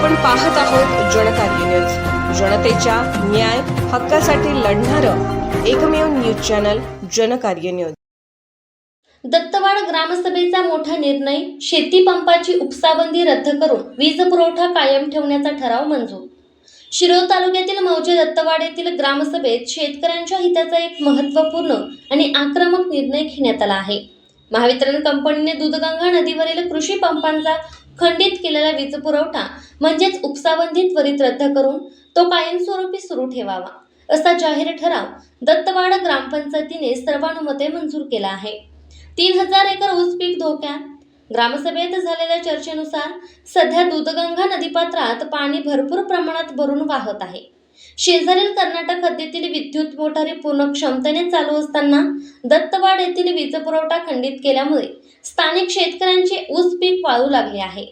आपण पाहत आहोत जनकार्य न्यूज, जनतेच्या न्याय हक्कासाठी लढणारं एकमेव news channel Janakarya news. Dattawad ग्रामसभेचा मोठा निर्णय, शेती पंपाची उपसाबंदी रद्द करून वीज पुरवठा कायम ठेवण्याचा ठराव मंजूर। शिरोळ तालुक्यातील मौजे दत्तवाड येथील ग्रामसभेत शेतकऱ्यांच्या हिताचा एक महत्त्वपूर्ण आणि आक्रमक निर्णय घेण्यात आला आहे। महावितरण कंपनीने दूधगंगा नदीवरील कृषी पंपांचा खंडित केलेला वीज पुरवठा म्हणजेच उपसाबंदी त्वरित रद्द करून तो कायमस्वरूपी सुरू ठेवावा, असा जाहीर ठराव दत्तवाड ग्रामपंचायतीने सर्वानुमते मंजूर केला आहे। 3000 एकर ऊस पीक धोक्यात। ग्रामसभेत झालेल्या चर्चेनुसार सध्या दूधगंगा नदीपात्रात पाणी भरपूर प्रमाणात भरून वाहत आहे। शेजारील कर्नाटक हद्दीतील विद्युत मोटारी पूर्ण क्षमतेने चालू असताना दत्तवाड येथील वीज पुरवठा खंडित केल्यामुळे स्थानिक शेतकऱ्यांचे ऊस पीक वाळू लागले आहे।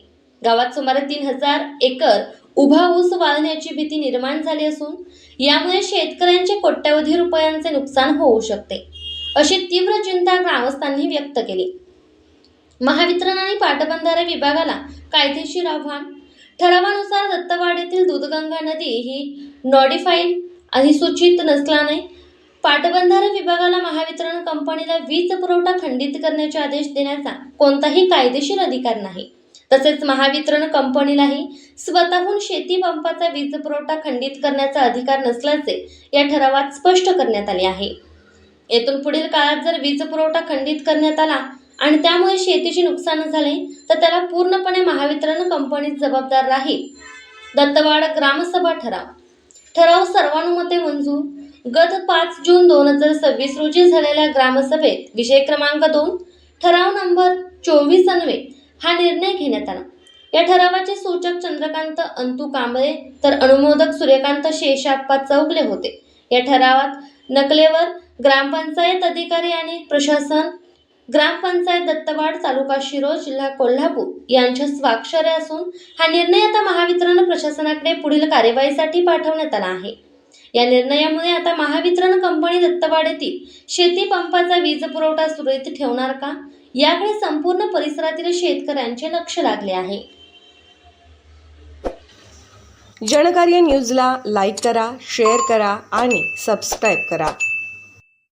गावात सुमारे 3000 एकर उभा ऊस वाळण्याची भीती निर्माण झाली असून यामुळे शेतकऱ्यांचे कोट्यवधी रुपयांचे नुकसान होऊ शकते, अशी तीव्र चिंता ग्रामस्थांनी व्यक्त केली। महावितरण आणि पाटबंधारे विभागाला कायदेशीर आव्हान। ठरावानुसार दत्तवाड येथील दूधगंगा नदी ही नोटिफाईड अधिसूचित नसल्याने पाटबंधारे विभागाला महावितरण कंपनीला वीज पुरवठा खंडित करण्याचे आदेश देण्याचा कोणताही कायदेशीर अधिकार नाही। तसेच महावितरण कंपनीलाही स्वतःहून शेती पंपाचा वीज पुरवठा खंडित करण्याचा अधिकार नसल्याचे या ठरावात स्पष्ट करण्यात आले आहे। येथून पुढील काळात जर वीज पुरवठा खंडित करण्यात आला आणि त्यामुळे शेतीचे नुकसान झाले तर त्याला पूर्णपणे महावितरण कंपनीच जबाबदार राहील। दत्तवाड ग्रामसभा ठराव सर्वानुमते मंजूर। गत 5 जून 2026 रोजी झालेल्या ग्रामसभेत विषय क्रमांक 2 ठराव नंबर 24 अन्वये हा निर्णय घेण्यात आला। या ठरावाचे सूचक चंद्रकांत अंतू कांबळे तर अनुमोदक सूर्यकांत शेषाप्पा चौगले होते। या ठरावात नकलेवर ग्रामपंचायत अधिकारी आणि प्रशासन, ग्रामपंचायत दत्तवाड, तालुका शिरोळ, जिल्हा कोल्हापूर यांच्या स्वाक्षऱ्या असून हा निर्णय आता महावितरण प्रशासनाकडे पुढील कार्यवाहीसाठी पाठवण्यात आला आहे। या निर्णयामुळे आता महावितरण कंपनी दत्तवाड येथील शेती पंपाचा वीज पुरवठा सुरळीत ठेवणार का, याकडे संपूर्ण परिसरातील शेतकऱ्यांचे लक्ष लागले आहे। जनकार्य न्यूजला लाईक करा, शेअर करा आणि सबस्क्राईब करा।